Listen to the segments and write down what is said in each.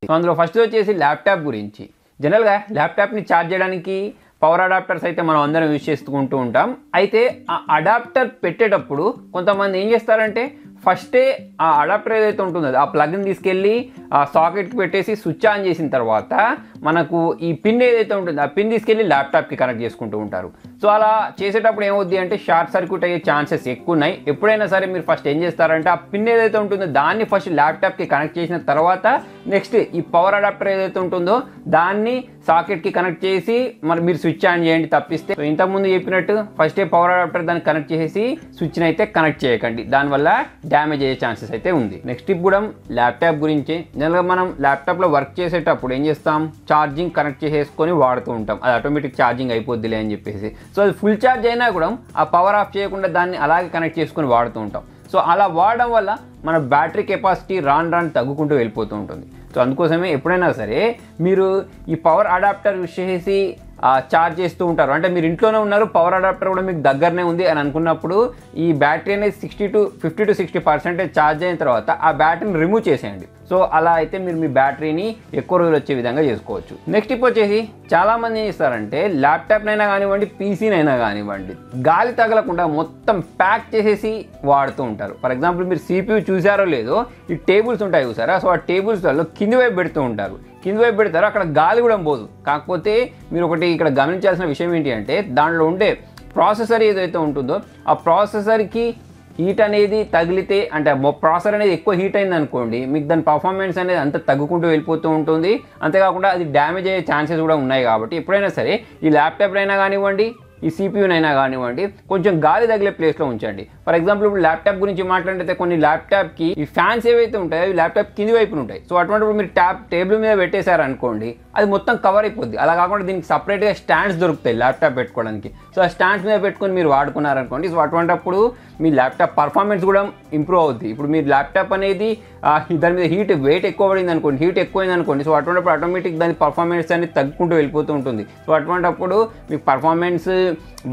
So అందులో first వచ్చేసి laptop గురించి. జనరల్గా ల్యాప్టాప్ని ఛార్జ్ చేయడానికి పవర్ అడాప్టర్స్ అయితే మనం అందరం యూజ్ చేసుకుంటూ ఉంటాం. అయితే ఆ అడాప్టర్ పెట్టేటప్పుడు కొంతమంది ఏం చేస్తారంటే ఫస్టే ఆ అడాప్టర్ ఏదైతే ఉంటుందో ఆ ప్లగ్ని తీసుకెళ్ళి ఆ సాకెట్కి పెట్టేసి స్విచ్ ఆన్ చేసిన తర్వాత మనకు ఈ పిన్ ఏదైతే ఉంటుందో ఆ పిన్ తీసుకెళ్ళి ల్యాప్టాప్కి కనెక్ట్ చేసుకుంటూ ఉంటారు. సో అలా చేసేటప్పుడు ఏమవుద్ది అంటే షార్ట్ సర్క్యూట్ అయ్యే ఛాన్సెస్ ఎక్కువ ఉన్నాయి. ఎప్పుడైనా సరే మీరు ఫస్ట్ ఏం చేస్తారంటే ఆ పిన్ ఏదైతే ఉంటుందో దాన్ని ఫస్ట్ ల్యాప్టాప్కి కనెక్ట్ చేసిన తర్వాత నెక్స్ట్ ఈ పవర్ అడాప్టర్ ఏదైతే ఉంటుందో దాన్ని సాకెట్కి కనెక్ట్ చేసి మరి మీరు స్విచ్ ఆన్ చేయండి. తప్పిస్తే సో ఇంతకుముందు చెప్పినట్టు ఫస్టే పవర్ అడాప్టర్ దాన్ని కనెక్ట్ చేసి స్విచ్ని అయితే కనెక్ట్ చేయకండి, దానివల్ల డ్యామేజ్ అయ్యే ఛాన్సెస్ అయితే ఉంది. నెక్స్ట్ ఇప్పుడు ల్యాప్టాప్ గురించి. జనరల్గా మనం ల్యాప్టాప్లో వర్క్ చేసేటప్పుడు ఏం చేస్తాం, ఛార్జింగ్ కనెక్ట్ చేసేసుకొని వాడుతూ ఉంటాం. అది ఆటోమేటిక్ ఛార్జింగ్ అయిపోద్దిలే అని చెప్పేసి. సో అది ఫుల్ ఛార్జ్ అయినా కూడా ఆ పవర్ ఆఫ్ చేయకుండా దాన్ని అలాగే కనెక్ట్ చేసుకొని వాడుతూ ఉంటాం. సో అలా వాడడం వల్ల మన బ్యాటరీ కెపాసిటీ రాను తగ్గుకుంటూ వెళ్ళిపోతూ ఉంటుంది. సో అందుకోసమే ఎప్పుడైనా సరే మీరు ఈ పవర్ అడాప్టర్ యూజ్ చేసి ఛార్జ్ చేస్తూ ఉంటారు అంటే మీరు ఇంట్లోనే ఉన్నారు, పవర్ అడాప్టర్ కూడా మీకు దగ్గరనే ఉంది అని అనుకున్నప్పుడు ఈ బ్యాటరీ అనేది 50 to 60% ఛార్జ్ అయిన తర్వాత ఆ బ్యాటరీని రిమూవ్ చేసేయండి. సో అలా అయితే మీరు మీ బ్యాటరీని ఎక్కువ రోజులు వచ్చే విధంగా చేసుకోవచ్చు. నెక్స్ట్ ఇప్పుడు వచ్చేసి చాలామంది ఏం చేస్తారంటే ల్యాప్టాప్నైనా కానివ్వండి పీసీనైనా కానివ్వండి గాలి తగలకుండా మొత్తం ప్యాక్ చేసేసి వాడుతూ ఉంటారు. ఫర్ ఎగ్జాంపుల్ మీరు CPU చూసారో లేదో ఈ టేబుల్స్ ఉంటాయి చూసారా, సో ఆ టేబుల్స్లలో కింది వైపు పెడుతూ ఉంటారు. కింది వైపు పెడతారు, అక్కడ గాలి కూడా పోదు. కాకపోతే మీరు ఒకటి ఇక్కడ గమనించాల్సిన విషయం ఏంటి అంటే దాంట్లో ఉండే ప్రాసెసర్ ఏదైతే ఉంటుందో ఆ ప్రాసెసర్కి హీట్ అనేది తగిలితే అంటే ప్రాసెసర్ అనేది ఎక్కువ హీట్ అయింది అనుకోండి మీకు దాని పర్ఫార్మెన్స్ అనేది అంత తగ్గుకుంటూ వెళ్ళిపోతూ ఉంటుంది. అంతేకాకుండా అది డ్యామేజ్ అయ్యే ఛాన్సెస్ కూడా ఉన్నాయి. కాబట్టి ఎప్పుడైనా సరే ఈ ల్యాప్టాప్నైనా కానివ్వండి ఈ CPUనైనా కానివ్వండి కొంచెం గాలి తగిలే ప్లేస్లో ఉంచండి. ఫర్ ఎగ్జాంపుల్ ఇప్పుడు ల్యాప్టాప్ గురించి మాట్లాడితే కొన్ని ల్యాప్టాప్కి ఈ ఫ్యాన్స్ ఏవైతే ఉంటాయో అవి ల్యాప్టాప్ కింది వైపున ఉంటాయి. సో అటువంటిప్పుడు మీరు టేబుల్ మీద పెట్టేశారనుకోండి అది మొత్తం కవర్ అయిపోద్ది. అలా కాకుండా దీనికి సపరేట్గా స్టాండ్స్ దొరుకుతాయి ల్యాప్టాప్ పెట్టుకోవడానికి. సో ఆ స్టాండ్స్ మీద పెట్టుకొని మీరు వాడుకున్నారనుకోండి సో అటువంటిప్పుడు మీ ల్యాప్టాప్ పర్ఫార్మెన్స్ కూడా ఇంప్రూవ్ అవుద్ది. ఇప్పుడు మీ ల్యాప్టాప్ అనేది దాని మీద వెయిట్ ఎక్కువ పడింది అనుకోండి, హీట్ ఎక్కువైంది అనుకోండి, సో అటువంటిప్పుడు ఆటోమేటిక్ దాని పర్ఫార్మెన్స్ అనేది తగ్గుకుంటూ వెళ్ళిపోతూ ఉంటుంది. సో అటువంటిప్పుడు మీకు పర్ఫార్మెన్స్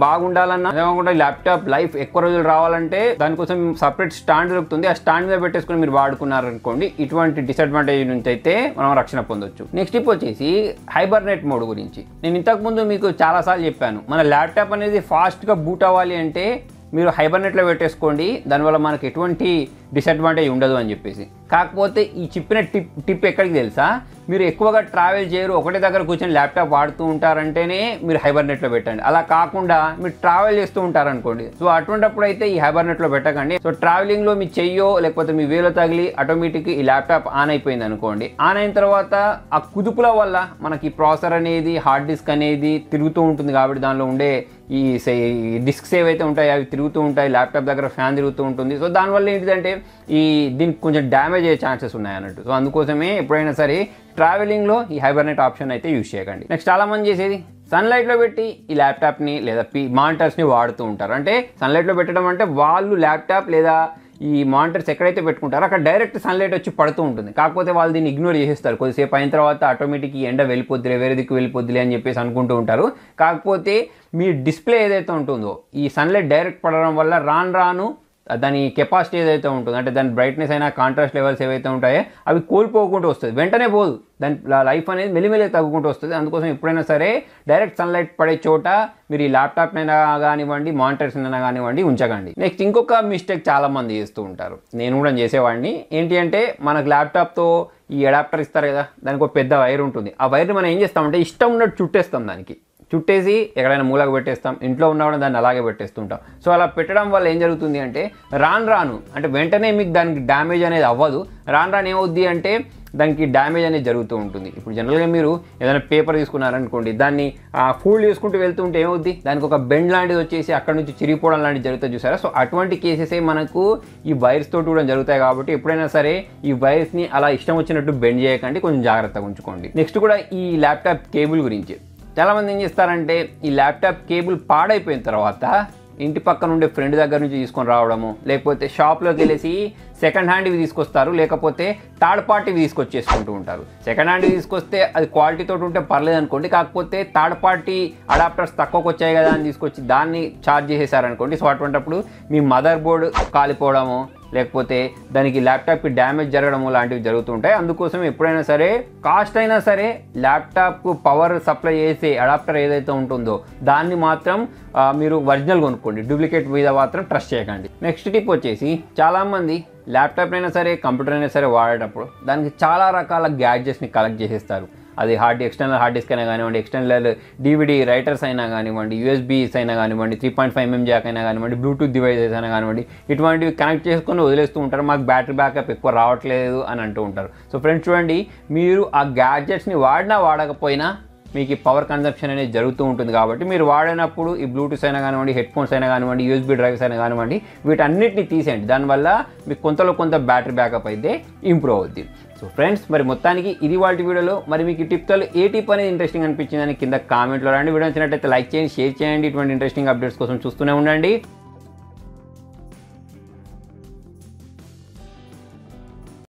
బాగుండాలన్నా కాకుండా ల్యాప్టాప్ లైఫ్ ఎక్కువ రోజులు రావాలంటే దానికోసం సపరేట్ స్టాండ్ దొరుకుతుంది. ఆ స్టాండ్ మీద పెట్టేసుకొని మీరు వాడుకున్నారనుకోండి ఇటువంటి డిసడ్వాంటేజ్ నుంచి అయితే మనం రక్షణ పొందొచ్చు. నెక్స్ట్ ఇప్పుడు వచ్చేసి హైబర్నేట్ మోడ్ గురించి. నేను ఇంతకుముందు మీకు చాలాసార్లు చెప్పాను మన ల్యాప్టాప్ అనేది ఫాస్ట్గా బూట్ అవ్వాలి అంటే మీరు హైబర్నేట్లో పెట్టేసుకోండి, దానివల్ల మనకు ఎటువంటి డిసడ్వాంటేజ్ ఉండదు అని చెప్పేసి. కాకపోతే ఈ చెప్పిన టిప్ ఎక్కడికి తెలుసా, మీరు ఎక్కువగా ట్రావెల్ చేయరు, ఒకటే దగ్గర కూర్చొని ల్యాప్టాప్ వాడుతూ ఉంటారంటేనే మీరు హైబర్నేట్లో పెట్టండి. అలా కాకుండా మీరు ట్రావెల్ చేస్తూ ఉంటారనుకోండి సో అటువంటిప్పుడు అయితే ఈ హైబర్నేట్లో పెట్టకండి. సో ట్రావెలింగ్లో మీ చెయ్యో లేకపోతే మీ వేలో తగిలి ఆటోమేటిక్ ఈ ల్యాప్టాప్ ఆన్ అయిపోయింది అనుకోండి, ఆన్ అయిన తర్వాత ఆ కుదుపుల వల్ల మనకి ప్రాసెసర్ అనేది హార్డ్ డిస్క్ అనేది తిరుగుతూ ఉంటుంది. కాబట్టి దానిలో ఉండే ఈ డిస్క్స్ ఏవైతే ఉంటాయో అవి తిరుగుతూ ఉంటాయి, ల్యాప్టాప్ దగ్గర ఫ్యాన్ తిరుగుతూ ఉంటుంది. సో దానివల్ల ఏంటిదంటే దీనికి కొంచెం డ్యామేజ్ అయ్యే ఛాన్సెస్ ఉన్నాయి అన్నట్టు. సో అందుకోసమే ఎప్పుడైనా సరే ట్రావెలింగ్లో ఈ హైబర్నేట్ ఆప్షన్ అయితే యూజ్ చేయకండి. నెక్స్ట్ చాలామంది చేసేది సన్లైట్లో పెట్టి ఈ ల్యాప్టాప్ని లేదా మానిటర్స్ని వాడుతూ ఉంటారు. అంటే సన్లైట్లో పెట్టడం అంటే వాళ్ళు ల్యాప్టాప్ లేదా ఈ మానిటర్స్ ఎక్కడైతే పెట్టుకుంటారో అక్కడ డైరెక్ట్ సన్లైట్ వచ్చి పడుతూ ఉంటుంది. కాకపోతే వాళ్ళు దీన్ని ఇగ్నోర్ చేసేస్తారు. కొద్దిసేపు అయిన తర్వాత ఆటోమేటిక్ ఈ ఎండ వెళ్ళిపోద్దిలే వేరే దిక్కు వెళ్ళిపోద్దిలే అని చెప్పేసి అనుకుంటూ ఉంటారు. కాకపోతే మీ డిస్ప్లే ఏదైతే ఉంటుందో ఈ సన్లైట్ డైరెక్ట్ పడడం వల్ల రాను దాని కెపాసిటీ ఏదైతే ఉంటుందో అంటే దాని బ్రైట్నెస్ అయినా కాంట్రాస్ట్ లెవెల్స్ ఏవైతే ఉంటాయో అవి కోల్పోకుండా వస్తుంది, వెంటనే పోదు, దాని లైఫ్ అనేది మెల్లిమెల్లి తగ్గుకుంటూ వస్తుంది. అందుకోసం ఎప్పుడైనా సరే డైరెక్ట్ సన్లైట్ పడే చోట మీరు ఈ ల్యాప్టాప్నైనా కానివ్వండి మానిటర్స్నైనా కానివ్వండి ఉంచకండి. నెక్స్ట్ ఇంకొక మిస్టేక్ చాలామంది చేస్తూ ఉంటారు, నేను కూడా చేసేవాడిని. ఏంటి అంటే మనకు ల్యాప్టాప్తో ఈ అడాప్టర్ ఇస్తారు కదా, దానికి ఒక పెద్ద వైర్ ఉంటుంది. ఆ వైర్ని మనం ఏం చేస్తామంటే ఇష్టం ఉన్నట్టు చుట్టేస్తాం, దానికి చుట్టేసి ఎక్కడైనా మూలకు పెట్టేస్తాం, ఇంట్లో ఉన్నా కూడా దాన్ని అలాగే పెట్టేస్తుంటాం. సో అలా పెట్టడం వల్ల ఏం జరుగుతుంది అంటే రాను అంటే వెంటనే మీకు దానికి డ్యామేజ్ అనేది అవ్వదు, రాను ఏమవుద్ది అంటే దానికి డ్యామేజ్ అనేది జరుగుతూ ఉంటుంది. ఇప్పుడు జనరల్గా మీరు ఏదైనా పేపర్ తీసుకున్నారనుకోండి, దాన్ని ఫోల్డ్ చేసుకుంటూ వెళ్తూ ఉంటే ఏమవుద్ది, దానికి ఒక బెండ్ లాంటిది వచ్చేసి అక్కడ నుంచి చిరిగిపోవడం లాంటివి జరుగుతుంది చూసారా. సో అటువంటి కేసెసే మనకు ఈ వైర్స్ తోటి కూడా జరుగుతాయి. కాబట్టి ఎప్పుడైనా సరే ఈ వైర్స్ని అలా ఇష్టం వచ్చినట్టు బెండ్ చేయకండి, కొంచెం జాగ్రత్తగా ఉంచుకోండి. నెక్స్ట్ కూడా ఈ ల్యాప్టాప్ కేబుల్ గురించి చాలామంది ఏం చేస్తారంటే ఈ ల్యాప్టాప్ కేబుల్ పాడైపోయిన తర్వాత ఇంటి పక్కన ఉండే ఫ్రెండ్ దగ్గర నుంచి తీసుకొని రావడము, లేకపోతే షాప్లోకి వెళ్ళేసి సెకండ్ హ్యాండ్ ఇవి తీసుకొస్తారు, లేకపోతే థర్డ్ పార్టీవి తీసుకొచ్చేసుకుంటూ ఉంటారు. సెకండ్ హ్యాండ్ తీసుకొస్తే అది క్వాలిటీతో ఉంటే పర్లేదు అనుకోండి, కాకపోతే థర్డ్ పార్టీ అడాప్టర్స్ తక్కువకి వచ్చాయి కదా అని తీసుకొచ్చి దాన్ని ఛార్జ్ చేసేసారనుకోండి. సో అటువంటిప్పుడు మీ మదర్ బోర్డ్ కాలిపోవడము, లేకపోతే దానికి ల్యాప్టాప్కి డ్యామేజ్ జరగడము లాంటివి జరుగుతుంటాయి. అందుకోసం ఎప్పుడైనా సరే కాస్ట్ అయినా సరే ల్యాప్టాప్కు పవర్ సప్లై చేసే అడాప్టర్ ఏదైతే ఉంటుందో దాన్ని మాత్రం మీరు ఒరిజినల్ కొనుక్కోండి, డూప్లికేట్ మీద మాత్రం ట్రస్ట్ చేయకండి. నెక్స్ట్ టిప్ వచ్చేసి, చాలామంది ల్యాప్టాప్ అయినా సరే కంప్యూటర్ అయినా సరే వాడేటప్పుడు దానికి చాలా రకాల గ్యాడ్జెట్స్ని కలెక్ట్ చేసేస్తారు. అది ఎక్స్టర్నల్ హార్డ్ డిస్క్ అయినా కానివ్వండి, ఎక్స్టర్నల్ DVD రైటర్స్ అయినా కానివ్వండి, USBs అయినా కానివ్వండి, 3.5mm జాక్ అయినా కానివ్వండి, బ్లూటూత్ డివైజెస్ అయినా కానివ్వండి, ఇటువంటివి కనెక్ట్ చేసుకొని వదిలేస్తూ ఉంటారు. మాకు బ్యాటరీ బ్యాకప్ ఎక్కువ రావట్లేదు అని అంటూ ఉంటారు. సో ఫ్రెండ్స్ చూడండి, మీరు ఆ గ్యాడ్జెట్స్ని వాడినా వాడకపోయినా మీకు ఈ పవర్ కన్జంప్షన్ అనేది జరుగుతూ ఉంటుంది. కాబట్టి మీరు వాడినప్పుడు ఈ బ్లూటూత్ అయినా కానివ్వండి, హెడ్ఫోన్స్ అయినా కానివ్వండి, USB డ్రైవ్స్ అయినా కానివ్వండి, వీటన్నిటిని తీసేయండి. దానివల్ల మీకు కొంత బ్యాటరీ బ్యాకప్ అయితే ఇంప్రూవ్ అవుద్ది. సో ఫ్రెండ్స్, మరి మొత్తానికి ఇది వాటి వీడియోలో. మరి మీకు ఈ టిప్తో ఏ టిప్ అనేది ఇంట్రెస్టింగ్ అనిపించిందని కింద కామెంట్లో రండి. వీడియో నచ్చినట్లయితే లైక్ చేయండి, షేర్ చేయండి. ఇటువంటి ఇంట్రెస్టింగ్ అప్డేట్స్ కోసం చూస్తూనే ఉండండి.